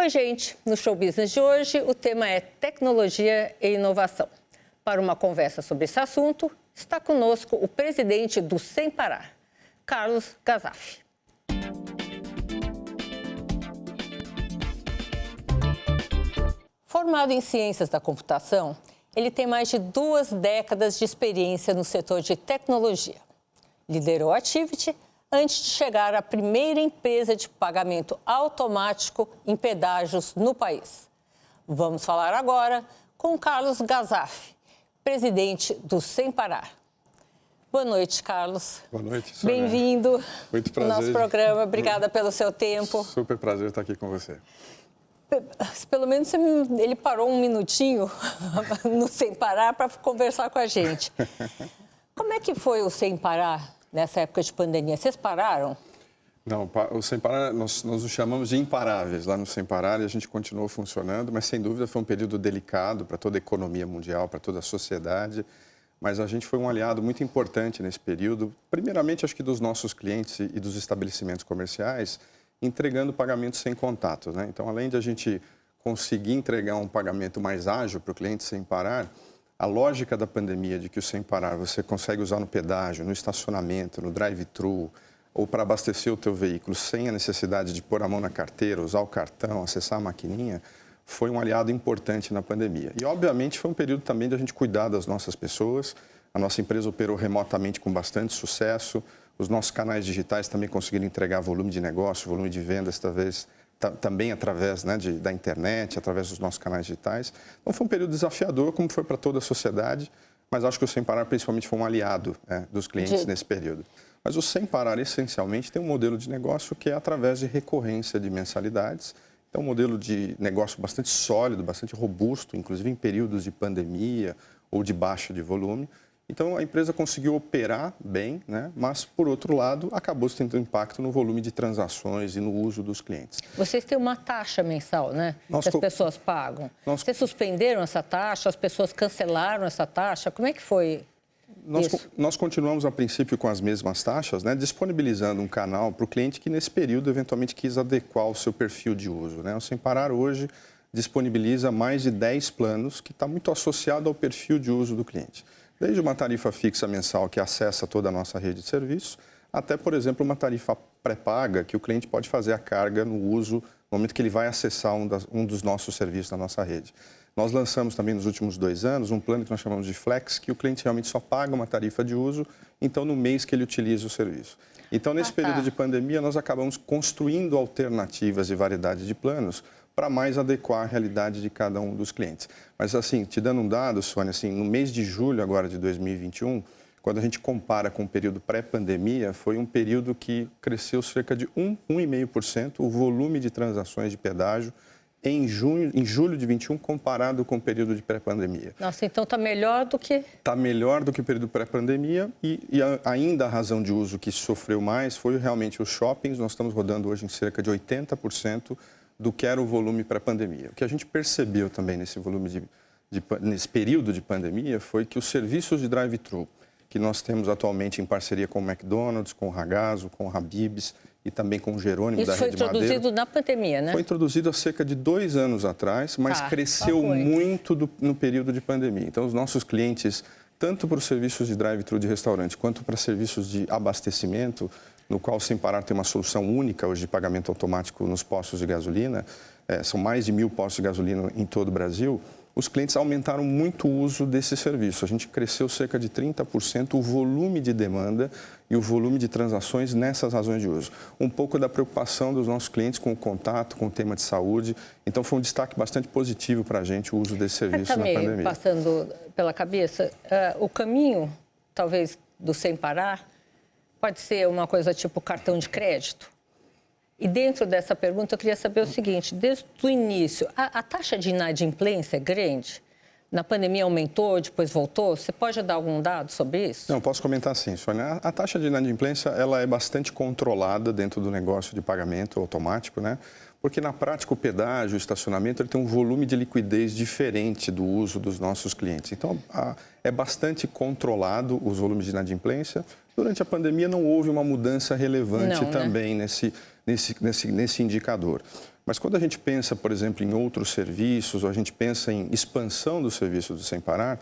Oi, gente. No Show Business de hoje, o tema é tecnologia e inovação. Para uma conversa sobre esse assunto, está conosco o presidente do Sem Parar, Carlos Gazaf. Formado em Ciências da Computação, ele tem mais de 2 décadas de experiência no setor de tecnologia. Liderou a Tiviti antes de chegar à primeira empresa de pagamento automático em pedágios no país. Vamos falar agora com Carlos Gazaf, presidente do Sem Parar. Boa noite, Carlos. Boa noite, Sônia. Bem-vindo ao nosso programa. Obrigada pelo seu tempo. Super prazer estar aqui com você. Pelo menos ele parou um minutinho no Sem Parar para conversar com a gente. Como é que foi o Sem Parar nessa época de pandemia? Vocês pararam? Não, o Sem Parar, nós o chamamos de imparáveis lá no Sem Parar e a gente continuou funcionando, mas sem dúvida foi um período delicado para toda a economia mundial, para toda a sociedade, mas a gente foi um aliado muito importante nesse período, primeiramente acho que dos nossos clientes e dos estabelecimentos comerciais, entregando pagamentos sem contato, né? Então, além de a gente conseguir entregar um pagamento mais ágil para o cliente sem parar, a lógica da pandemia de que o Sem Parar você consegue usar no pedágio, no estacionamento, no drive-thru ou para abastecer o teu veículo sem a necessidade de pôr a mão na carteira, usar o cartão, acessar a maquininha, foi um aliado importante na pandemia. E, obviamente, foi um período também de a gente cuidar das nossas pessoas. A nossa empresa operou remotamente com bastante sucesso. Os nossos canais digitais também conseguiram entregar volume de negócio, volume de vendas, talvez também através, né, da internet, através dos nossos canais digitais. Então, foi um período desafiador, como foi para toda a sociedade, mas acho que o Sem Parar, principalmente, foi um aliado, né, dos clientes nesse período. Mas o Sem Parar, essencialmente, tem um modelo de negócio que é através de recorrência de mensalidades. É um modelo de negócio bastante sólido, bastante robusto, inclusive em períodos de pandemia ou de baixa de volume. Então, a empresa conseguiu operar bem, né? Mas, por outro lado, acabou tendo impacto no volume de transações e no uso dos clientes. Vocês têm uma taxa mensal, né? Que as pessoas pagam. Vocês suspenderam essa taxa? As pessoas cancelaram essa taxa? Como é que foi isso? Nós continuamos, a princípio, com as mesmas taxas, né? Disponibilizando um canal para o cliente que, nesse período, eventualmente quis adequar o seu perfil de uso, né? O Sem Parar, hoje, disponibiliza mais de 10 planos que está muito associado ao perfil de uso do cliente. Desde uma tarifa fixa mensal que acessa toda a nossa rede de serviços, até, por exemplo, uma tarifa pré-paga que o cliente pode fazer a carga no uso no momento que ele vai acessar um dos nossos serviços na nossa rede. Nós lançamos também nos últimos 2 anos um plano que nós chamamos de Flex, que o cliente realmente só paga uma tarifa de uso, então no mês que ele utiliza o serviço. Então, nesse período de pandemia, nós acabamos construindo alternativas e variedade de planos para mais adequar a realidade de cada um dos clientes. Mas, assim, te dando um dado, Sônia, assim, no mês de julho agora de 2021, quando a gente compara com o período pré-pandemia, foi um período que cresceu cerca de 1,5% o volume de transações de pedágio em julho de 21 comparado com o período de pré-pandemia. Nossa, então está melhor do que... Está melhor do que o período pré-pandemia e ainda a razão de uso que sofreu mais foi realmente os shoppings. Nós estamos rodando hoje em cerca de 80% do que era o volume pré-pandemia. O que a gente percebeu também nesse período de pandemia foi que os serviços de drive-thru que nós temos atualmente em parceria com o McDonald's, com o Ragazzo, com o Habib's e também com o Jerônimo da Rede Madeira. Isso foi introduzido na pandemia, né? Foi introduzido há cerca de 2 anos atrás, mas cresceu muito no período de pandemia. Então, os nossos clientes, tanto para os serviços de drive-thru de restaurante, quanto para serviços de abastecimento, no qual o Sem Parar tem uma solução única hoje de pagamento automático nos postos de gasolina, são mais de 1.000 postos de gasolina em todo o Brasil, os clientes aumentaram muito o uso desse serviço. A gente cresceu cerca de 30% o volume de demanda e o volume de transações nessas razões de uso. Um pouco da preocupação dos nossos clientes com o contato, com o tema de saúde. Então, foi um destaque bastante positivo para a gente o uso desse serviço na pandemia. Passando pela cabeça, o caminho, talvez, do Sem Parar pode ser uma coisa tipo cartão de crédito? E dentro dessa pergunta, eu queria saber o seguinte, desde o início, a taxa de inadimplência é grande? Na pandemia aumentou, depois voltou? Você pode dar algum dado sobre isso? Não, posso comentar sim, Sônia. A taxa de inadimplência ela é bastante controlada dentro do negócio de pagamento automático, né? Porque na prática o pedágio, o estacionamento, ele tem um volume de liquidez diferente do uso dos nossos clientes. Então, é bastante controlado os volumes de inadimplência. Durante a pandemia não houve uma mudança relevante Não, né? também nesse indicador. Mas quando a gente pensa, por exemplo, em outros serviços, ou a gente pensa em expansão do serviço do Sem Parar,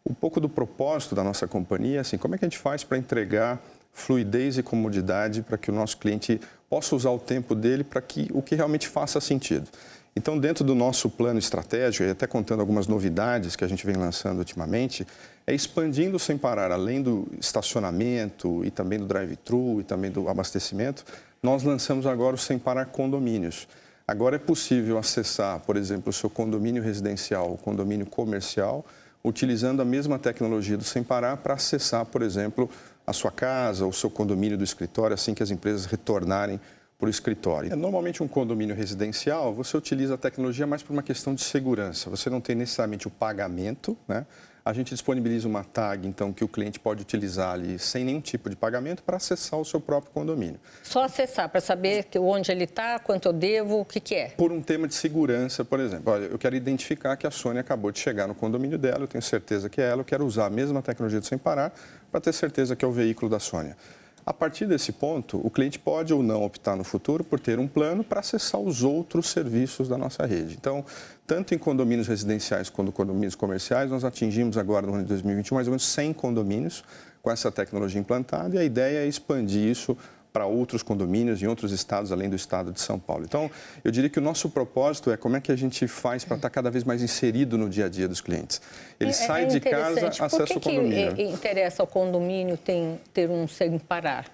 um pouco do propósito da nossa companhia é assim, como é que a gente faz para entregar fluidez e comodidade para que o nosso cliente possa usar o tempo dele para que o que realmente faça sentido. Então, dentro do nosso plano estratégico, e até contando algumas novidades que a gente vem lançando ultimamente, é expandindo Sem Parar, além do estacionamento e também do drive-thru e também do abastecimento, nós lançamos agora o Sem Parar Condomínios. Agora é possível acessar, por exemplo, o seu condomínio residencial, o condomínio comercial, utilizando a mesma tecnologia do Sem Parar para acessar, por exemplo, a sua casa, o seu condomínio do escritório, assim que as empresas retornarem para o escritório. Normalmente um condomínio residencial, você utiliza a tecnologia mais por uma questão de segurança. Você não tem necessariamente o pagamento, né? A gente disponibiliza uma tag, então, que o cliente pode utilizar ali sem nenhum tipo de pagamento para acessar o seu próprio condomínio. Só acessar para saber onde ele está, quanto eu devo, o que é? Por um tema de segurança, por exemplo. Olha, eu quero identificar que a Sônia acabou de chegar no condomínio dela, eu tenho certeza que é ela, eu quero usar a mesma tecnologia do Sem Parar para ter certeza que é o veículo da Sônia. A partir desse ponto, o cliente pode ou não optar no futuro por ter um plano para acessar os outros serviços da nossa rede. Então, tanto em condomínios residenciais quanto condomínios comerciais, nós atingimos agora no ano de 2021 mais ou menos 100 condomínios com essa tecnologia implantada e a ideia é expandir isso para outros condomínios em outros estados, além do estado de São Paulo. Então, eu diria que o nosso propósito é como é que a gente faz para estar cada vez mais inserido no dia a dia dos clientes. Ele sai de casa, acessa o condomínio. Por que interessa ao condomínio ter um Sem Parar?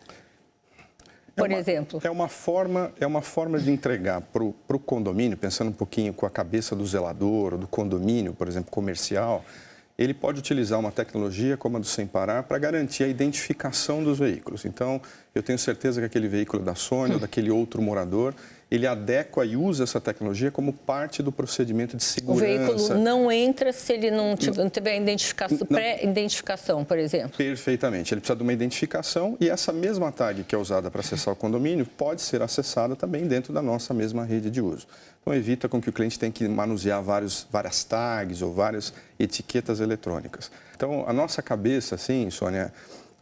Por exemplo? É uma forma de entregar para o condomínio, pensando um pouquinho com a cabeça do zelador, ou do condomínio, por exemplo, comercial, ele pode utilizar uma tecnologia como a do Sem Parar para garantir a identificação dos veículos. Então, eu tenho certeza que aquele veículo é da Sônia ou daquele outro morador, ele adequa e usa essa tecnologia como parte do procedimento de segurança. O veículo não entra se ele não tiver pré-identificação, por exemplo? Perfeitamente. Ele precisa de uma identificação e essa mesma tag que é usada para acessar o condomínio pode ser acessada também dentro da nossa mesma rede de uso. Então, evita com que o cliente tenha que manusear várias tags ou várias etiquetas eletrônicas. Então, a nossa cabeça, assim, Sônia,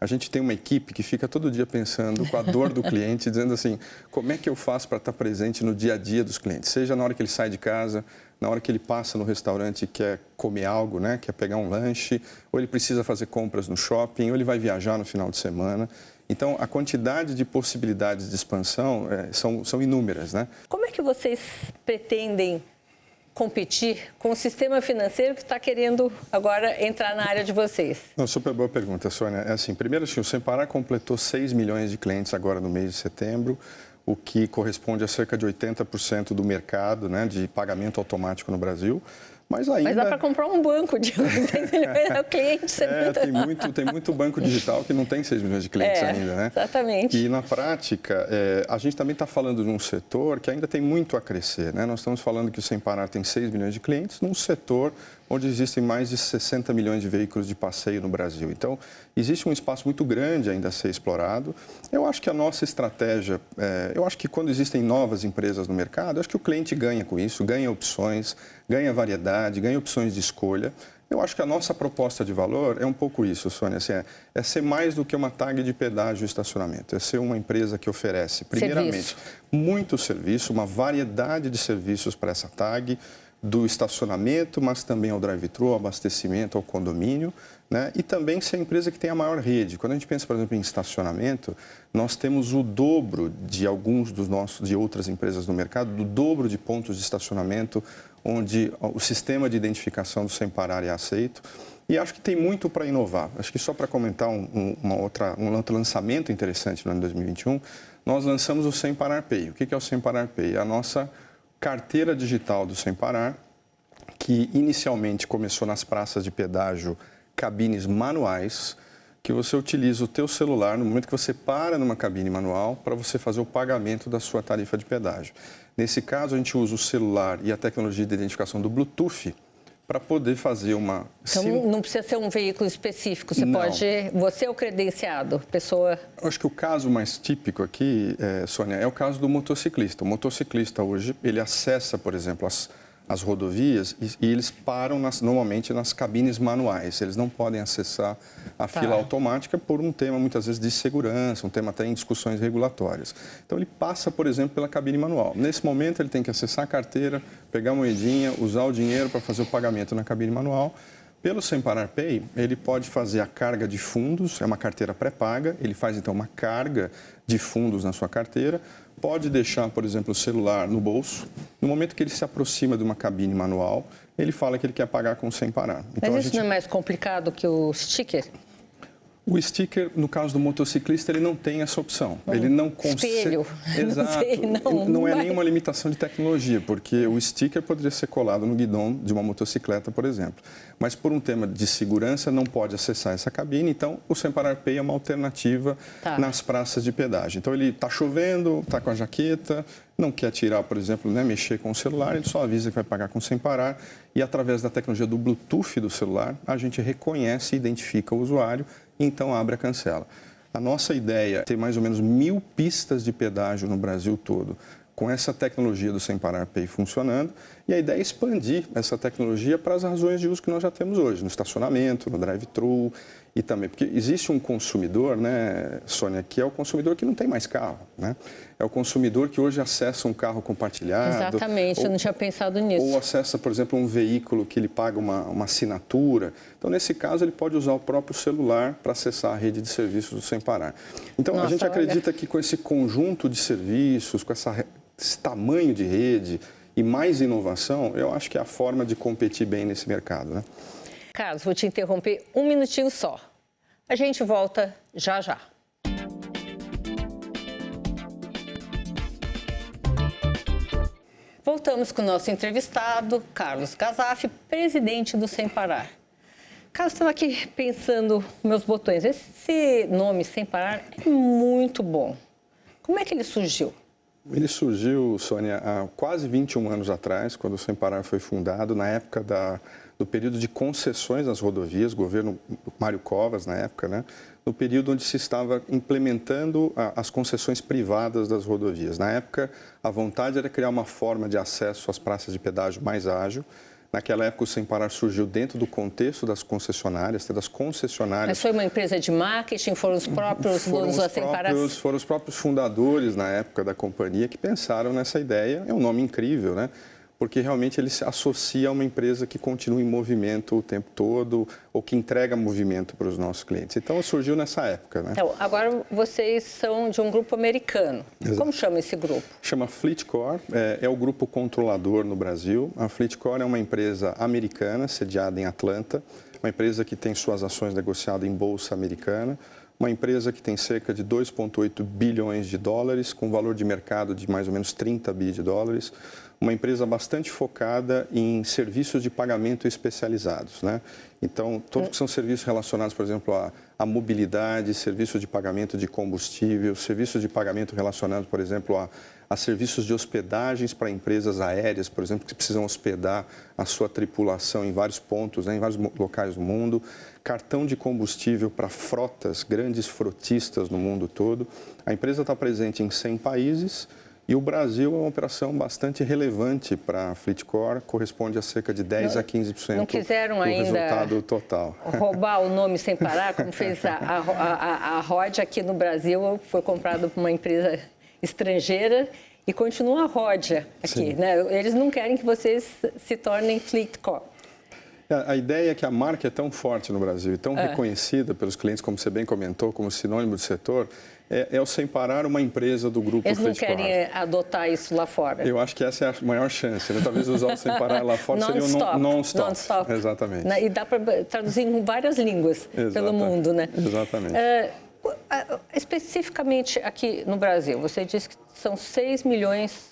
a gente tem uma equipe que fica todo dia pensando com a dor do cliente, dizendo assim, como é que eu faço para estar presente no dia a dia dos clientes? Seja na hora que ele sai de casa, na hora que ele passa no restaurante e quer comer algo, né? Quer pegar um lanche, ou ele precisa fazer compras no shopping, ou ele vai viajar no final de semana. Então, a quantidade de possibilidades de expansão são inúmeras, né? Como é que vocês pretendem competir com o sistema financeiro que está querendo agora entrar na área de vocês? Não, super boa pergunta, Sônia. É assim, primeiro, o Sem Parar completou 6 milhões de clientes agora no mês de setembro, o que corresponde a cerca de 80% do mercado, né, de pagamento automático no Brasil. Mas dá para comprar um banco de 6 milhões de clientes. Tem muito banco digital que não tem 6 milhões de clientes ainda, né? Exatamente. E na prática, a gente também está falando de um setor que ainda tem muito a crescer, né? Nós estamos falando que o Sem Parar tem 6 milhões de clientes num setor onde existem mais de 60 milhões de veículos de passeio no Brasil. Então, existe um espaço muito grande ainda a ser explorado. Eu acho que a nossa estratégia, eu acho que quando existem novas empresas no mercado, eu acho que o cliente ganha com isso, ganha opções, ganha variedade, ganha opções de escolha. Eu acho que a nossa proposta de valor é um pouco isso, Sônia, assim, é ser mais do que uma tag de pedágio e estacionamento, é ser uma empresa que oferece, primeiramente, muito serviço, uma variedade de serviços para essa tag, do estacionamento, mas também ao drive-thru, ao abastecimento, ao condomínio, né? E também ser a empresa que tem a maior rede. Quando a gente pensa, por exemplo, em estacionamento, nós temos o dobro de de outras empresas no mercado, do dobro de pontos de estacionamento, onde o sistema de identificação do Sem Parar é aceito. E acho que tem muito para inovar. Acho que só para comentar um outro lançamento interessante no ano 2021, nós lançamos o Sem Parar Pay. O que é o Sem Parar Pay? É a nossa carteira digital do Sem Parar, que inicialmente começou nas praças de pedágio, cabines manuais, que você utiliza o teu celular no momento que você para numa cabine manual para você fazer o pagamento da sua tarifa de pedágio. Nesse caso, a gente usa o celular e a tecnologia de identificação do Bluetooth para poder fazer uma... Então, não precisa ser um veículo específico, você é o credenciado, pessoa... Eu acho que o caso mais típico aqui, Sônia, é o caso do motociclista. O motociclista hoje, ele acessa, por exemplo, as rodovias e eles param normalmente nas cabines manuais. Eles não podem acessar a fila automática por um tema, muitas vezes, de segurança, um tema até em discussões regulatórias. Então, ele passa, por exemplo, pela cabine manual. Nesse momento, ele tem que acessar a carteira, pegar a moedinha, usar o dinheiro para fazer o pagamento na cabine manual. Pelo Sem Parar Pay, ele pode fazer a carga de fundos, é uma carteira pré-paga, ele faz então uma carga de fundos na sua carteira, pode deixar, por exemplo, o celular no bolso. No momento que ele se aproxima de uma cabine manual, ele fala que ele quer pagar com Sem Parar. Então, mas isso não é mais complicado que o sticker? O sticker, no caso do motociclista, ele não tem essa opção. Ele não consegue. Espelho. Exato. Não é nenhuma limitação de tecnologia, porque o sticker poderia ser colado no guidão de uma motocicleta, por exemplo. Mas por um tema de segurança, não pode acessar essa cabine. Então, o Sem Parar Pay é uma alternativa nas praças de pedágio. Então, ele está chovendo, está com a jaqueta, não quer tirar, por exemplo, mexer com o celular, ele só avisa que vai pagar com Sem Parar. E através da tecnologia do Bluetooth do celular, a gente reconhece e identifica o usuário. Então, abre a cancela. A nossa ideia é ter mais ou menos 1000 pistas de pedágio no Brasil todo, com essa tecnologia do Sem Parar Pay funcionando. E a ideia é expandir essa tecnologia para as razões de uso que nós já temos hoje, no estacionamento, no drive-thru e também. Porque existe um consumidor, né, Sônia, que é o consumidor que não tem mais carro, né? É o consumidor que hoje acessa um carro compartilhado. Exatamente, eu não tinha pensado nisso. Ou acessa, por exemplo, um veículo que ele paga uma assinatura. Então, nesse caso, ele pode usar o próprio celular para acessar a rede de serviços do Sem Parar. Então, a gente acredita que com esse conjunto de serviços, com esse tamanho de rede e mais inovação, eu acho que é a forma de competir bem nesse mercado, né? Carlos, vou te interromper um minutinho só. A gente volta já já. Voltamos com o nosso entrevistado, Carlos Gazaf, presidente do Sem Parar. Carlos, estava aqui pensando meus botões. Esse nome, Sem Parar, é muito bom. Como é que ele surgiu? Ele surgiu, Sônia, há quase 21 anos atrás, quando o Sem Parar foi fundado, na época do período de concessões nas rodovias, governo Mário Covas, na época, né? No período onde se estava implementando as concessões privadas das rodovias. Na época, a vontade era criar uma forma de acesso às praças de pedágio mais ágil. Naquela época, o Sem Parar surgiu dentro do contexto das concessionárias, das concessionárias. Mas foi uma empresa de marketing? Foram os próprios donos da Sem Parar? Foram os próprios fundadores, na época da companhia, que pensaram nessa ideia. É um nome incrível, né? Porque realmente ele se associa a uma empresa que continua em movimento o tempo todo ou que entrega movimento para os nossos clientes. Então, surgiu nessa época, né? Então, agora vocês são de um grupo americano. Exato. Como chama esse grupo? Chama FleetCor, é o grupo controlador no Brasil. A FleetCor é uma empresa americana, sediada em Atlanta, uma empresa que tem suas ações negociadas em bolsa americana, uma empresa que tem cerca de 2,8 bilhões de dólares, com valor de mercado de mais ou menos 30 bi de dólares, uma empresa bastante focada em serviços de pagamento especializados, né? Então, todos que são serviços relacionados, por exemplo, à mobilidade, serviços de pagamento de combustível, serviços de pagamento relacionados, por exemplo, a serviços de hospedagens para empresas aéreas, por exemplo, que precisam hospedar a sua tripulação em vários pontos, né, em vários locais do mundo, cartão de combustível para frotas, grandes frotistas no mundo todo. A empresa está presente em 100 países. E o Brasil é uma operação bastante relevante para a FleetCor, corresponde a cerca de 10% a 15% não quiseram do ainda resultado total. Roubar o nome Sem Parar, como fez a Rod aqui no Brasil, foi comprado por uma empresa estrangeira e continua a Rod aqui, né? Eles não querem que vocês se tornem FleetCor. A ideia é que a marca é tão forte no Brasil e tão reconhecida pelos clientes, como você bem comentou, como sinônimo do setor, é o Sem Parar uma empresa do grupo FleetCor. Eles não querem adotar isso lá fora? Eu acho que essa é a maior chance, né? Talvez usar o Sem Parar lá fora seria um non-stop. Non-stop. Exatamente. E dá para traduzir em várias línguas pelo mundo, né? Exatamente. Especificamente aqui no Brasil, você disse que são 6 milhões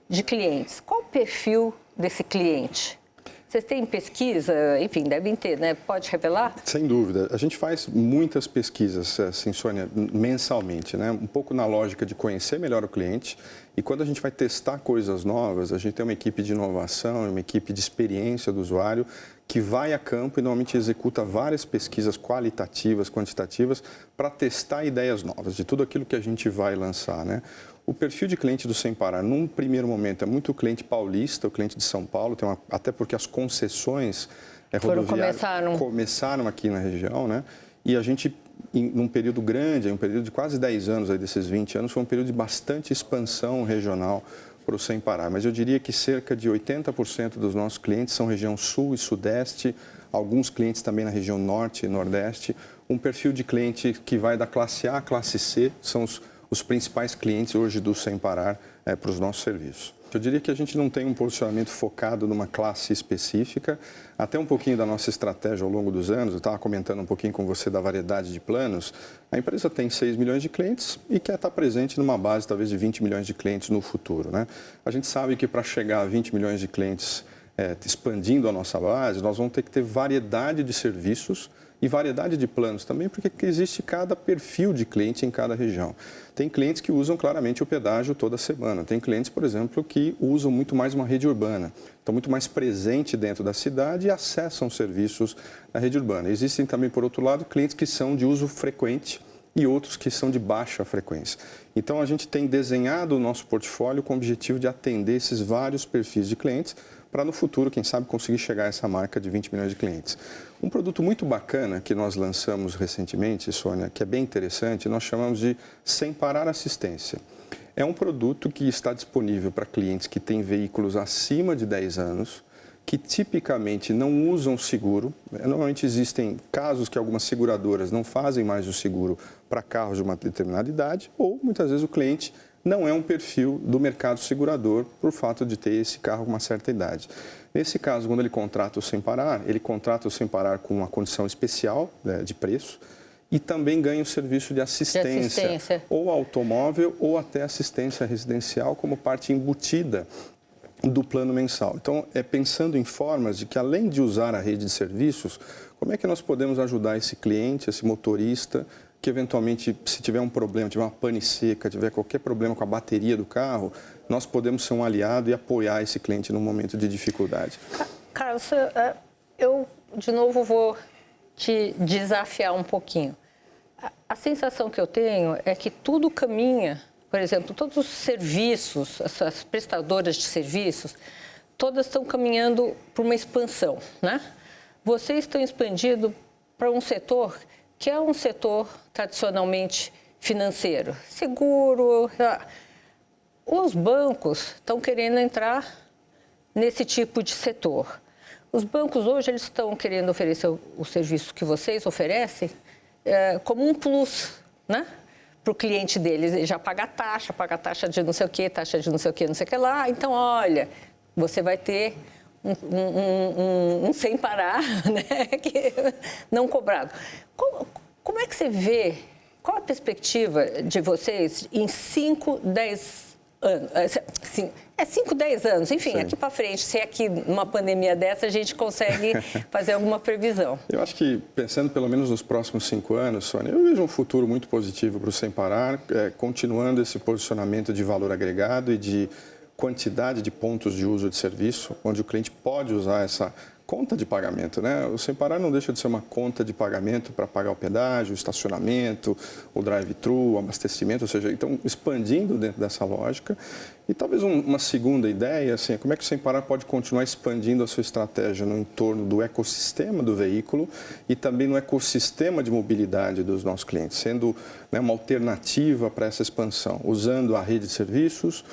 de clientes. Qual o perfil desse cliente? Vocês têm pesquisa? Enfim, devem ter, né? Pode revelar? Sem dúvida. A gente faz muitas pesquisas, assim, Sônia, mensalmente, né? Um pouco na lógica de conhecer melhor o cliente. E quando a gente vai testar coisas novas, a gente tem uma equipe de inovação, uma equipe de experiência do usuário que vai a campo e normalmente executa várias pesquisas qualitativas, quantitativas, para testar ideias novas, de tudo aquilo que a gente vai lançar, né? O perfil de cliente do Sem Parar, num primeiro momento, é muito o cliente paulista, o cliente de São Paulo, até porque as concessões rodoviárias começaram aqui na região, né? E a gente, num período grande, um período de quase 10 anos, aí desses 20 anos, foi um período de bastante expansão regional para o Sem Parar. Mas eu diria que cerca de 80% dos nossos clientes são região sul e sudeste, alguns clientes também na região norte e nordeste. Um perfil de cliente que vai da classe A à classe C, são os principais clientes hoje do Sem Parar para os nossos serviços. Eu diria que a gente não tem um posicionamento focado numa classe específica, até um pouquinho da nossa estratégia ao longo dos anos, eu estava comentando um pouquinho com você da variedade de planos, a empresa tem 6 milhões de clientes e quer estar presente numa base talvez de 20 milhões de clientes no futuro, né? A gente sabe que para chegar a 20 milhões de clientes expandindo a nossa base, nós vamos ter que ter variedade de serviços e variedade de planos também, porque existe cada perfil de cliente em cada região. Tem clientes que usam claramente o pedágio toda semana. Tem clientes, por exemplo, que usam muito mais uma rede urbana. Estão muito mais presente dentro da cidade e acessam serviços na rede urbana. Existem também, por outro lado, clientes que são de uso frequente e outros que são de baixa frequência. Então, a gente tem desenhado o nosso portfólio com o objetivo de atender esses vários perfis de clientes para no futuro, quem sabe, conseguir chegar a essa marca de 20 milhões de clientes. Um produto muito bacana que nós lançamos recentemente, Sônia, que é bem interessante, nós chamamos de Sem Parar Assistência. É um produto que está disponível para clientes que têm veículos acima de 10 anos, que tipicamente não usam seguro. Normalmente existem casos que algumas seguradoras não fazem mais o seguro para carros de uma determinada idade, ou muitas vezes o cliente não é um perfil do mercado segurador por fato de ter esse carro com uma certa idade. Nesse caso, quando ele contrata o Sem Parar, ele contrata o Sem Parar com uma condição especial de preço e também ganha o serviço de assistência, ou automóvel ou até assistência residencial como parte embutida do plano mensal. Então, pensando em formas de que, além de usar a rede de serviços, como é que nós podemos ajudar esse cliente, esse motorista, que eventualmente, se tiver um problema, tiver uma pane seca, tiver qualquer problema com a bateria do carro, nós podemos ser um aliado e apoiar esse cliente num momento de dificuldade. Carlos, eu de novo vou te desafiar um pouquinho. A sensação que eu tenho é que tudo caminha, por exemplo, todos os serviços, as prestadoras de serviços, todas estão caminhando para uma expansão, né? Vocês estão expandindo para um setor que é um setor tradicionalmente financeiro, seguro. Os bancos estão querendo entrar nesse tipo de setor. Os bancos hoje eles estão querendo oferecer o serviço que vocês oferecem como um plus, né? Para o cliente deles. Ele já paga taxa de não sei o quê, taxa de não sei o quê, não sei o que lá. Então, olha, você vai ter um sem parar, né? Não cobrado. Como é que você vê, qual a perspectiva de vocês em 5, 10 anos? 5, 10 anos, enfim, sim, aqui para frente, se aqui numa pandemia dessa a gente consegue fazer alguma previsão. Eu acho que, pensando pelo menos nos próximos 5 anos, Sônia, eu vejo um futuro muito positivo para o Sem Parar, continuando esse posicionamento de valor agregado e de quantidade de pontos de uso de serviço, onde o cliente pode usar essa conta de pagamento, né? O Sem Parar não deixa de ser uma conta de pagamento para pagar o pedágio, o estacionamento, o drive-thru, o abastecimento, ou seja, então expandindo dentro dessa lógica. E talvez uma segunda ideia, assim, como é que o Sem Parar pode continuar expandindo a sua estratégia no entorno do ecossistema do veículo e também no ecossistema de mobilidade dos nossos clientes, sendo, né, uma alternativa para essa expansão, usando a rede de serviços,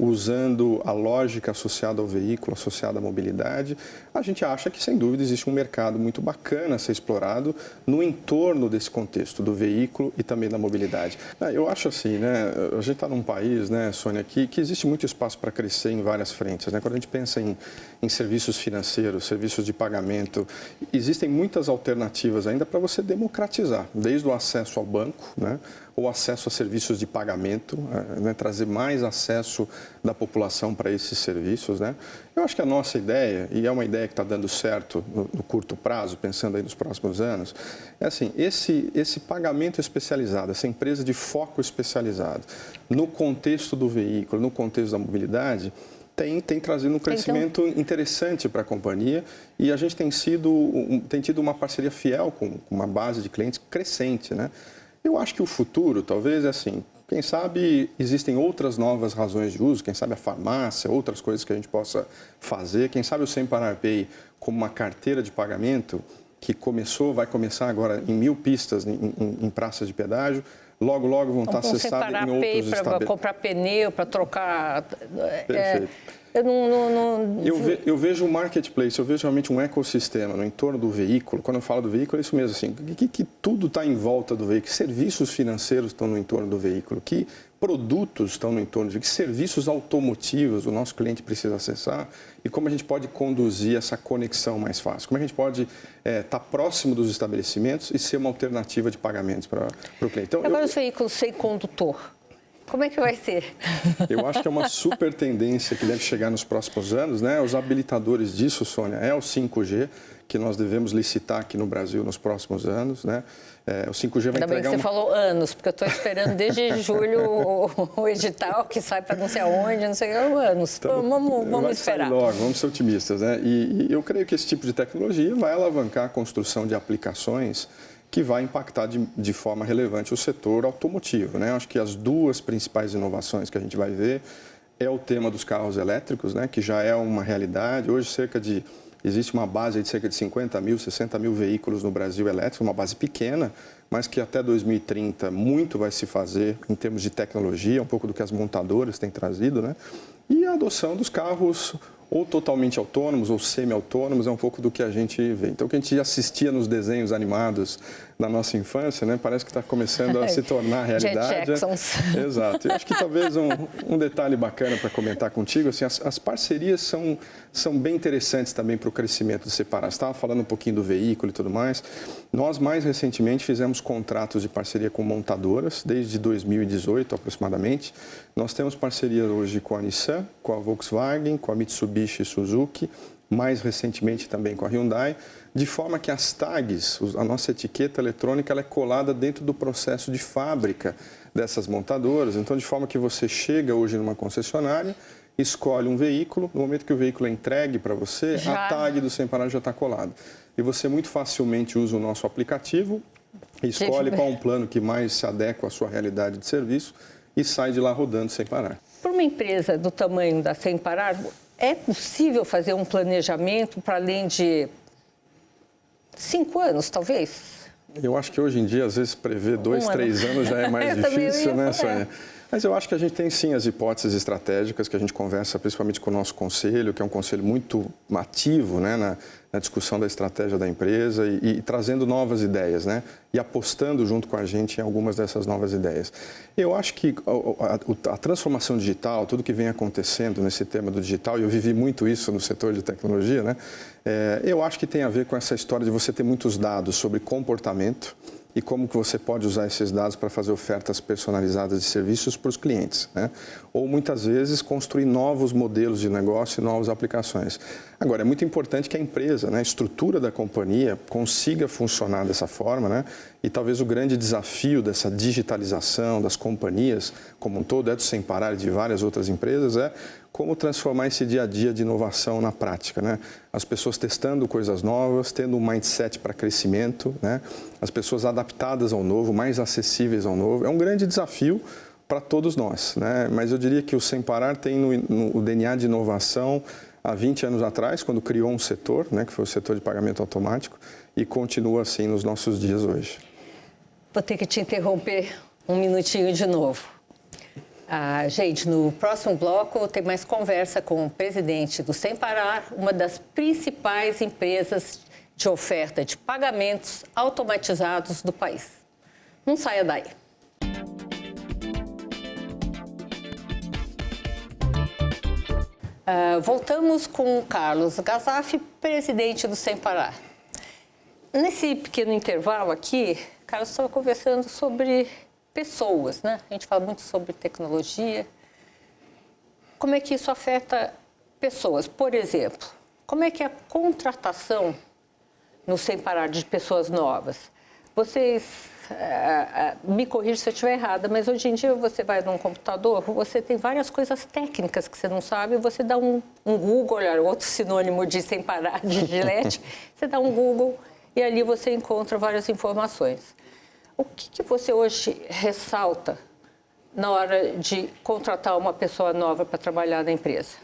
usando a lógica associada ao veículo, associada à mobilidade. A gente acha que, sem dúvida, existe um mercado muito bacana a ser explorado no entorno desse contexto do veículo e também da mobilidade. Eu acho assim, né, a gente está num país, né, Sônia, que existe muito espaço para crescer em várias frentes, né? Quando a gente pensa em serviços financeiros, serviços de pagamento, existem muitas alternativas ainda para você democratizar, desde o acesso ao banco, né, ou acesso a serviços de pagamento, né, trazer mais acesso da população para esses serviços, né? Eu acho que a nossa ideia, e é uma ideia que está dando certo no curto prazo, pensando aí nos próximos anos, é assim, esse pagamento especializado, essa empresa de foco especializado, no contexto do veículo, no contexto da mobilidade, tem trazido um crescimento interessante para a companhia e a gente tem tido uma parceria fiel com uma base de clientes crescente, né? Eu acho que o futuro, talvez, é assim, Quem sabe existem outras novas razões de uso, quem sabe a farmácia, outras coisas que a gente possa fazer. Quem sabe o Sem Parar Pay como uma carteira de pagamento que vai começar agora em 1000 pistas em praças de pedágio. Logo vão estar acessadas em outros estabelecimentos. Para comprar pneu, para trocar... Perfeito. Eu vejo um marketplace, eu vejo realmente um ecossistema no entorno do veículo. Quando eu falo do veículo, é isso mesmo, assim, que tudo está em volta do veículo, que serviços financeiros estão no entorno do veículo, que produtos estão no entorno do veículo, que serviços automotivos o nosso cliente precisa acessar e como a gente pode conduzir essa conexão mais fácil. Como a gente pode estar próximo dos estabelecimentos e ser uma alternativa de pagamentos para o cliente. Então, agora os veículos sem condutor. Como é que vai ser? Eu acho que é uma super tendência que deve chegar nos próximos anos, né? Os habilitadores disso, Sônia, é o 5G, que nós devemos licitar aqui no Brasil nos próximos anos, né? O 5G vai Ainda bem que você falou anos, porque eu estou esperando desde julho o edital que sai para não sei aonde, não sei anos. Então, vamos esperar. Logo, vamos ser otimistas, né? E eu creio que esse tipo de tecnologia vai alavancar a construção de aplicações que vai impactar de forma relevante o setor automotivo, né? Acho que as duas principais inovações que a gente vai ver é o tema dos carros elétricos, né? Que já é uma realidade. Hoje, existe uma base de cerca de 50 mil, 60 mil veículos no Brasil elétricos, uma base pequena, mas que até 2030 muito vai se fazer em termos de tecnologia, um pouco do que as montadoras têm trazido, né? E a adoção dos carros ou totalmente autônomos ou semi-autônomos, é um pouco do que a gente vê. Então, o que a gente assistia nos desenhos animados na nossa infância, né, parece que está começando a se tornar realidade. Jacksons. Exato. E acho que talvez um detalhe bacana para comentar contigo, assim, as parcerias são bem interessantes também para o crescimento do Sem Parar. Você estava falando um pouquinho do veículo e tudo mais. Nós, mais recentemente, fizemos contratos de parceria com montadoras, desde 2018 aproximadamente. Nós temos parceria hoje com a Nissan, com a Volkswagen, com a Mitsubishi e Suzuki, mais recentemente também com a Hyundai, de forma que as tags, a nossa etiqueta eletrônica, ela é colada dentro do processo de fábrica dessas montadoras. Então, de forma que você chega hoje numa concessionária, escolhe um veículo, no momento que o veículo é entregue para você, a tag do Sem Parar já está colada. E você muito facilmente usa o nosso aplicativo, escolhe qual um plano que mais se adequa à sua realidade de serviço e sai de lá rodando sem parar. Para uma empresa do tamanho da Sem Parar, é possível fazer um planejamento para além de 5 anos, talvez? Eu acho que hoje em dia, às vezes, prever 2, 3 anos já é mais difícil, né, Sônia? Mas eu acho que a gente tem, sim, as hipóteses estratégicas que a gente conversa, principalmente com o nosso conselho, que é um conselho muito ativo, né, na discussão da estratégia da empresa e trazendo novas ideias, né, e apostando junto com a gente em algumas dessas novas ideias. Eu acho que a transformação digital, tudo que vem acontecendo nesse tema do digital, e eu vivi muito isso no setor de tecnologia, né, eu acho que tem a ver com essa história de você ter muitos dados sobre comportamento, e como que você pode usar esses dados para fazer ofertas personalizadas de serviços para os clientes, né? Ou muitas vezes construir novos modelos de negócio e novas aplicações. Agora, é muito importante que a empresa, né, a estrutura da companhia consiga funcionar dessa forma, né? E talvez o grande desafio dessa digitalização das companhias como um todo, do Sem Parar e de várias outras empresas, é como transformar esse dia a dia de inovação na prática, né? As pessoas testando coisas novas, tendo um mindset para crescimento, né? As pessoas adaptadas ao novo, mais acessíveis ao novo. É um grande desafio para todos nós, né? Mas eu diria que o Sem Parar tem no DNA de inovação há 20 anos atrás, quando criou um setor, né, que foi o setor de pagamento automático, e continua assim nos nossos dias hoje. Vou ter que te interromper um minutinho de novo. Gente, no próximo bloco tem mais conversa com o presidente do Sem Parar, uma das principais empresas de oferta de pagamentos automatizados do país. Não saia daí. Voltamos com o Carlos Gazaf, presidente do Sem Parar. Nesse pequeno intervalo aqui, Carlos estava conversando sobre pessoas, né? A gente fala muito sobre tecnologia. Como é que isso afeta pessoas? Por exemplo, como é que é a contratação no Sem Parar de pessoas novas? Vocês, me corrijam se eu estiver errada, mas hoje em dia você vai num computador, você tem várias coisas técnicas que você não sabe, você dá um Google, olha, outro sinônimo de Sem Parar, de Gillette, você dá um Google e ali você encontra várias informações. O que você hoje ressalta na hora de contratar uma pessoa nova para trabalhar na empresa?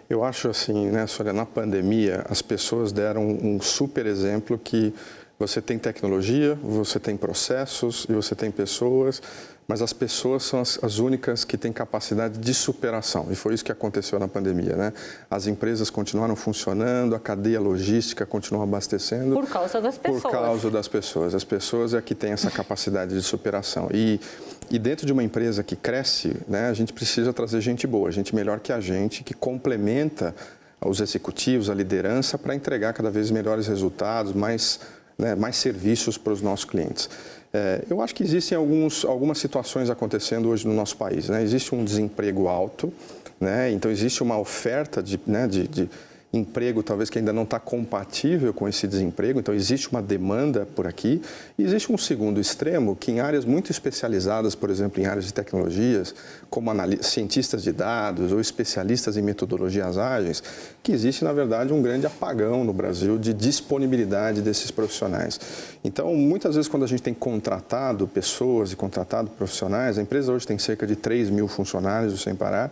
Eu acho assim, né, Sônia, na pandemia, as pessoas deram um super exemplo que você tem tecnologia, você tem processos e você tem pessoas, mas as pessoas são as únicas que têm capacidade de superação. E foi isso que aconteceu na pandemia, né? As empresas continuaram funcionando, a cadeia logística continuou abastecendo. Por causa das pessoas. Por causa das pessoas. As pessoas é que têm essa capacidade de superação. E dentro de uma empresa que cresce, né, a gente precisa trazer gente boa, gente melhor que a gente, que complementa os executivos, a liderança, para entregar cada vez melhores resultados, mais serviços para os nossos clientes. Eu acho que existem algumas situações acontecendo hoje no nosso país, né? Existe um desemprego alto, né? Então existe uma oferta de emprego talvez que ainda não está compatível com esse desemprego, então existe uma demanda por aqui. E existe um segundo extremo que em áreas muito especializadas, por exemplo, em áreas de tecnologias, como cientistas de dados ou especialistas em metodologias ágeis, que existe, na verdade, um grande apagão no Brasil de disponibilidade desses profissionais. Então, muitas vezes, quando a gente tem contratado pessoas e contratado profissionais, a empresa hoje tem cerca de 3 mil funcionários, sem parar,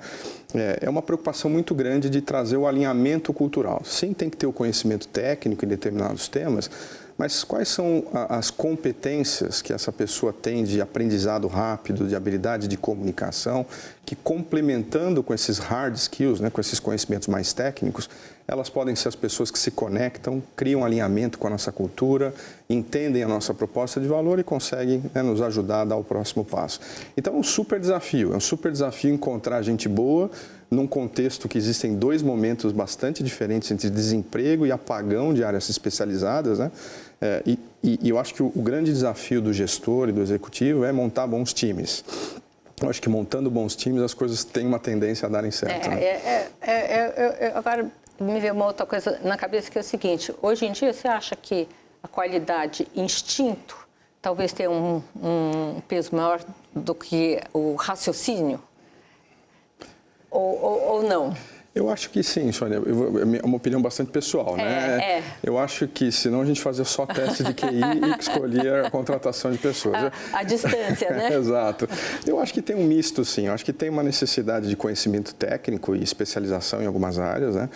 é uma preocupação muito grande de trazer o alinhamento cultural. Sim, tem que ter o conhecimento técnico em determinados temas, mas quais são as competências que essa pessoa tem de aprendizado rápido, de habilidade de comunicação, que complementando com esses hard skills, né, com esses conhecimentos mais técnicos, elas podem ser as pessoas que se conectam, criam alinhamento com a nossa cultura, entendem a nossa proposta de valor e conseguem, né, nos ajudar a dar o próximo passo. Então é um super desafio encontrar gente boa num contexto que existem dois momentos bastante diferentes entre desemprego e apagão de áreas especializadas, né? E eu acho que o grande desafio do gestor e do executivo é montar bons times. Eu acho que montando bons times as coisas têm uma tendência a darem certo. Agora me veio uma outra coisa na cabeça que é o seguinte: hoje em dia você acha que a qualidade instinto talvez tenha um peso maior do que o raciocínio? Ou não? Eu acho que sim, Sônia. É uma opinião bastante pessoal, né? Eu acho que senão a gente fazia só teste de QI e escolhia a contratação de pessoas. A distância, né? Exato. Eu acho que tem um misto, sim. Eu acho que tem uma necessidade de conhecimento técnico e especialização em algumas áreas, né?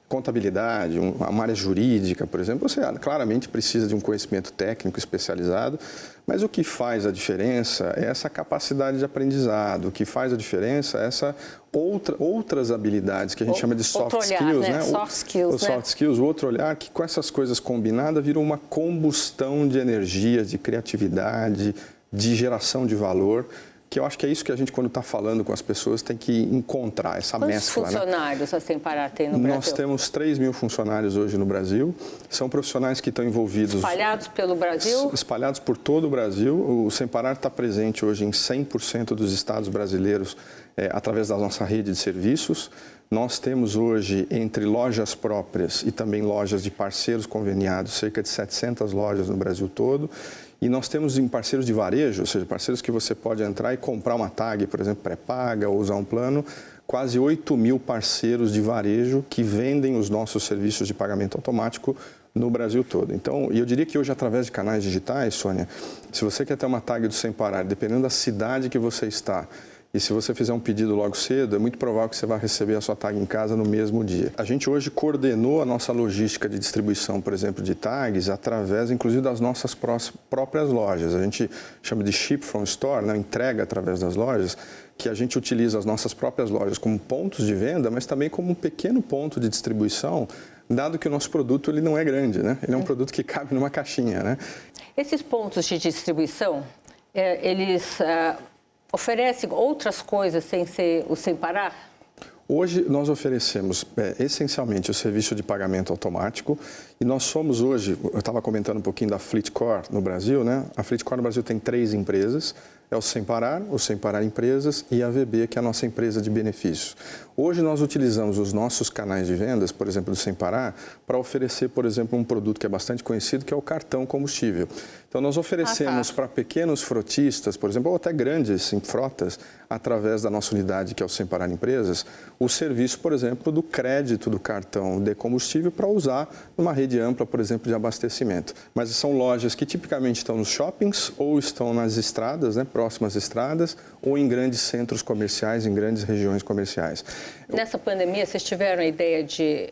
Contabilidade, uma área jurídica, por exemplo, você claramente precisa de um conhecimento técnico especializado, mas o que faz a diferença é essa capacidade de aprendizado, o que faz a diferença é essa outras habilidades que a gente chama de soft skills, né? Soft skills, o soft skills, o outro olhar, que com essas coisas combinadas viram uma combustão de energia, de criatividade, de geração de valor, que eu acho que é isso que a gente, quando está falando com as pessoas, tem que encontrar, essa mescla. Quantos funcionários a Sem Parar tem no Brasil? Nós temos 3 mil funcionários hoje no Brasil. São profissionais que estão envolvidos... Espalhados pelo Brasil? Espalhados por todo o Brasil. O Sem Parar está presente hoje em 100% dos estados brasileiros através da nossa rede de serviços. Nós temos hoje, entre lojas próprias e também lojas de parceiros conveniados, cerca de 700 lojas no Brasil todo. E nós temos em parceiros de varejo, ou seja, parceiros que você pode entrar e comprar uma tag, por exemplo, pré-paga ou usar um plano, quase 8 mil parceiros de varejo que vendem os nossos serviços de pagamento automático no Brasil todo. Então, e eu diria que hoje, através de canais digitais, Sônia, se você quer ter uma tag do Sem Parar, dependendo da cidade que você está, e se você fizer um pedido logo cedo, é muito provável que você vai receber a sua tag em casa no mesmo dia. A gente hoje coordenou a nossa logística de distribuição, por exemplo, de tags, através, inclusive, das nossas próprias lojas. A gente chama de ship from store, né? Entrega através das lojas, que a gente utiliza as nossas próprias lojas como pontos de venda, mas também como um pequeno ponto de distribuição, dado que o nosso produto ele não é grande, né? Ele é um produto que cabe numa caixinha, né? Esses pontos de distribuição, eles... oferece outras coisas sem ser o Sem Parar? Hoje nós oferecemos essencialmente o serviço de pagamento automático e nós somos hoje, eu estava comentando um pouquinho da FleetCor no Brasil, né? A FleetCor no Brasil tem 3 empresas, é o Sem Parar Empresas e a VB, que é a nossa empresa de benefícios. Hoje nós utilizamos os nossos canais de vendas, por exemplo, do Sem Parar, para oferecer, por exemplo, um produto que é bastante conhecido, que é o cartão combustível. Então nós oferecemos para pequenos frotistas, por exemplo, ou até grandes frotas, através da nossa unidade, que é o Sem Parar Empresas, o serviço, por exemplo, do crédito do cartão de combustível para usar numa rede ampla, por exemplo, de abastecimento. Mas são lojas que tipicamente estão nos shoppings ou estão nas estradas, né? próximas estradas ou em grandes centros comerciais, em grandes regiões comerciais. Nessa pandemia, vocês tiveram a ideia de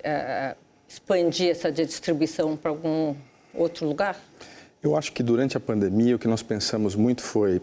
expandir essa distribuição para algum outro lugar? Eu acho que durante a pandemia o que nós pensamos muito foi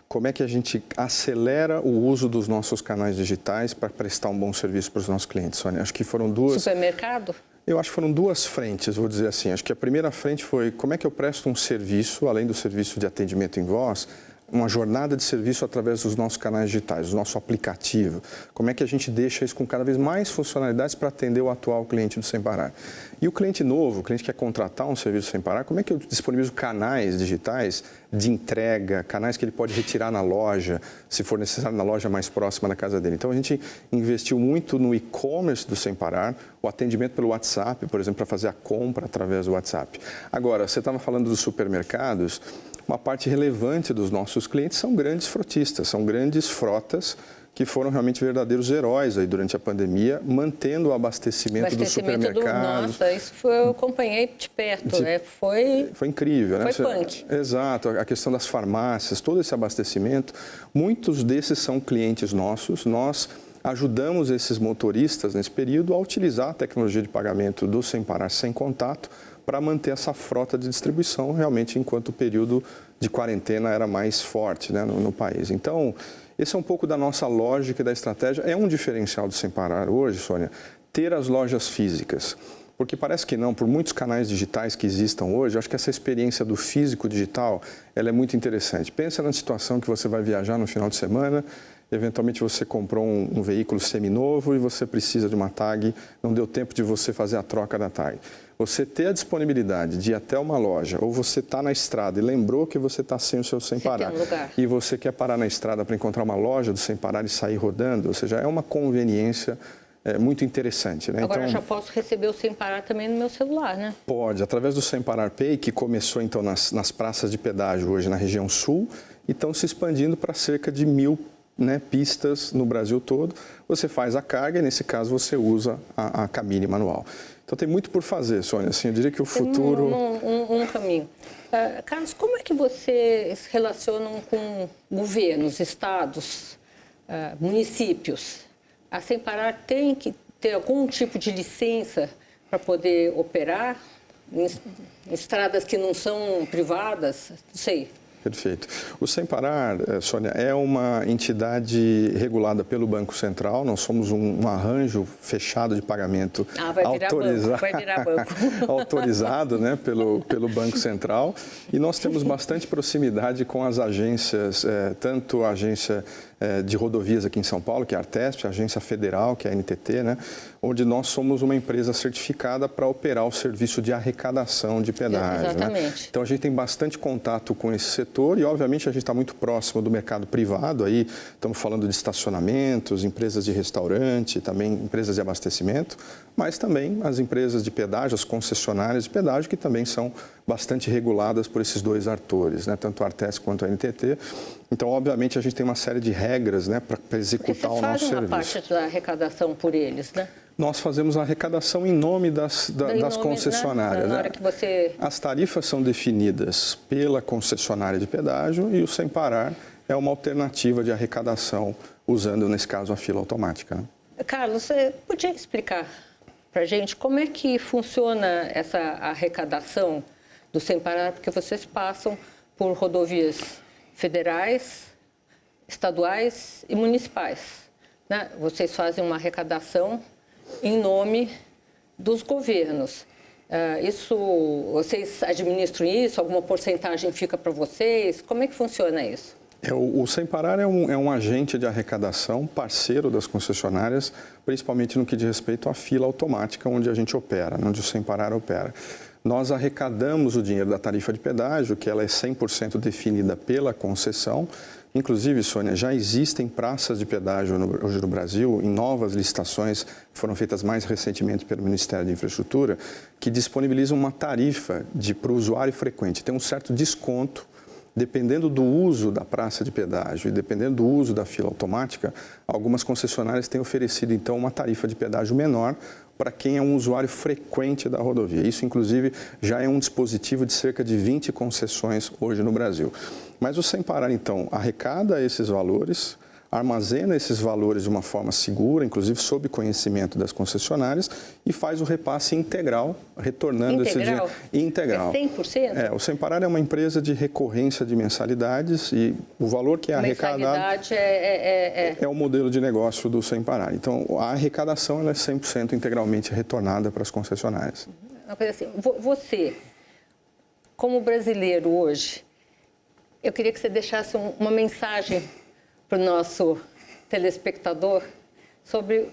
como é que a gente acelera o uso dos nossos canais digitais para prestar um bom serviço para os nossos clientes, Sônia. Acho que foram duas... Supermercado? Eu acho que foram duas frentes, vou dizer assim. Acho que a primeira frente foi como é que eu presto um serviço, além do serviço de atendimento em voz, uma jornada de serviço através dos nossos canais digitais, do nosso aplicativo. Como é que a gente deixa isso com cada vez mais funcionalidades para atender o atual cliente do Sem Parar. E o cliente novo, o cliente que quer contratar um serviço Sem Parar, como é que eu disponibilizo canais digitais de entrega, canais que ele pode retirar na loja, se for necessário, na loja mais próxima da casa dele. Então, a gente investiu muito no e-commerce do Sem Parar, o atendimento pelo WhatsApp, por exemplo, para fazer a compra através do WhatsApp. Agora, você estava falando dos supermercados. Uma parte relevante dos nossos clientes são grandes frotistas, são grandes frotas que foram realmente verdadeiros heróis aí durante a pandemia, mantendo o abastecimento dos supermercados. Nossa, isso eu acompanhei de perto, né? Foi incrível, né? Foi punk. Exato, a questão das farmácias, todo esse abastecimento, muitos desses são clientes nossos, nós ajudamos esses motoristas nesse período a utilizar a tecnologia de pagamento do Sem Parar Sem Contato para manter essa frota de distribuição realmente enquanto o período de quarentena era mais forte, né, no país. Então, esse é um pouco da nossa lógica e da estratégia. É um diferencial do Sem Parar hoje, Sônia, ter as lojas físicas. Porque parece que não, por muitos canais digitais que existam hoje, acho que essa experiência do físico digital, ela é muito interessante. Pensa na situação que você vai viajar no final de semana, eventualmente você comprou um veículo seminovo e você precisa de uma tag, não deu tempo de você fazer a troca da tag. Você ter a disponibilidade de ir até uma loja, ou você está na estrada e lembrou que você está sem o seu Sem Parar, e você quer parar na estrada para encontrar uma loja do Sem Parar e sair rodando, ou seja, é uma conveniência muito interessante, né? Agora então, eu já posso receber o Sem Parar também no meu celular, né? Pode, através do Sem Parar Pay, que começou então nas praças de pedágio hoje na região sul, e estão se expandindo para cerca de 1000 pistas no Brasil todo. Você faz a carga e, nesse caso, você usa a cabine manual. Então, tem muito por fazer, Sônia. Assim, eu diria que o futuro... Um caminho. Carlos, como é que vocês se relacionam com governos, estados, municípios? A Sem Parar tem que ter algum tipo de licença para poder operar em estradas que não são privadas? Não sei. Perfeito. O Sem Parar, Sônia, é uma entidade regulada pelo Banco Central. Nós somos um arranjo fechado de pagamento vai virar banco. autorizado, né, pelo Banco Central. E nós temos bastante proximidade com as agências, tanto a agência de rodovias aqui em São Paulo, que é a Artesp, a agência federal, que é a NTT, né, onde nós somos uma empresa certificada para operar o serviço de arrecadação de pedágio. Exatamente. Né? Então, a gente tem bastante contato com esse setor e, obviamente, a gente está muito próximo do mercado privado. Aí estamos falando de estacionamentos, empresas de restaurante, também empresas de abastecimento, mas também as empresas de pedágio, as concessionárias de pedágio, que também são bastante reguladas por esses dois atores, né? Tanto a Artesp quanto a NTT. Então, obviamente, a gente tem uma série de regras, né, para executar o nosso serviço. Vocês fazem uma parte da arrecadação por eles, né? Nós fazemos a arrecadação em nome das concessionárias. Na hora que você... As tarifas são definidas pela concessionária de pedágio e o Sem Parar é uma alternativa de arrecadação usando, nesse caso, a fila automática. Né? Carlos, você podia explicar para a gente como é que funciona essa arrecadação do Sem Parar? Porque vocês passam por rodovias federais, estaduais e municipais, né? Vocês fazem uma arrecadação em nome dos governos. Vocês administram isso? Alguma porcentagem fica para vocês? Como é que funciona isso? O Sem Parar é um agente de arrecadação, parceiro das concessionárias, principalmente no que diz respeito à fila automática onde a gente opera, onde o Sem Parar opera. Nós arrecadamos o dinheiro da tarifa de pedágio, que ela é 100% definida pela concessão. Inclusive, Sônia, já existem praças de pedágio hoje no Brasil, em novas licitações que foram feitas mais recentemente pelo Ministério da Infraestrutura, que disponibilizam uma tarifa para o usuário frequente. Tem um certo desconto, dependendo do uso da praça de pedágio e dependendo do uso da fila automática, algumas concessionárias têm oferecido, então, uma tarifa de pedágio menor para quem é um usuário frequente da rodovia. Isso, inclusive, já é um dispositivo de cerca de 20 concessões hoje no Brasil. Mas o Sem Parar, então, arrecada esses valores, armazena esses valores de uma forma segura, inclusive sob conhecimento das concessionárias, e faz o repasse integral, retornando esse dinheiro. Integral. É 100%? O Sem Parar é uma empresa de recorrência de mensalidades e o valor que é arrecadado... Mensalidade é o modelo de negócio do Sem Parar. Então, a arrecadação ela é 100% integralmente retornada para as concessionárias. Uma coisa assim, você, como brasileiro hoje, eu queria que você deixasse uma mensagem para o nosso telespectador sobre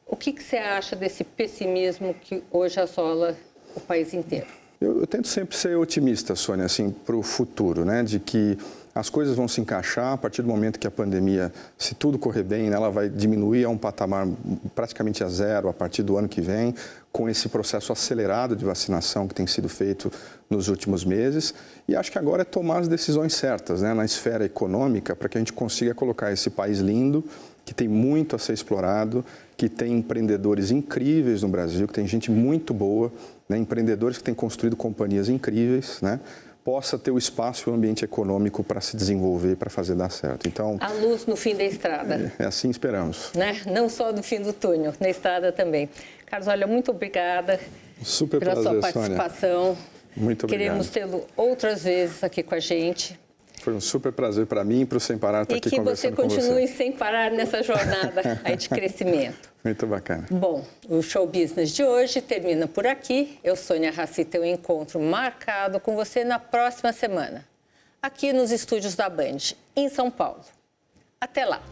o que você acha desse pessimismo que hoje assola o país inteiro. Eu tento sempre ser otimista, Sônia, assim, para o futuro, né? De que as coisas vão se encaixar a partir do momento que a pandemia, se tudo correr bem, ela vai diminuir a um patamar praticamente a zero a partir do ano que vem, com esse processo acelerado de vacinação que tem sido feito nos últimos meses. E acho que agora é tomar as decisões certas, né, na esfera econômica, para que a gente consiga colocar esse país lindo, que tem muito a ser explorado, que tem empreendedores incríveis no Brasil, que tem gente muito boa, né, empreendedores que têm construído companhias incríveis, né, possa ter o espaço e o ambiente econômico para se desenvolver, para fazer dar certo. Então, a luz no fim da estrada. É assim esperamos. Né? Não só no fim do túnel, na estrada também. Carlos, olha, muito obrigada pela sua participação. Sônia. Muito obrigado. Queremos tê-lo outras vezes aqui com a gente. Foi um super prazer para mim e para o Sem Parar estar aqui conversando com você. E que você continue sem parar nessa jornada aí de crescimento. Muito bacana. Bom, o Show Business de hoje termina por aqui. Eu, Sônia Raci, tenho um encontro marcado com você na próxima semana, aqui nos estúdios da Band, em São Paulo. Até lá!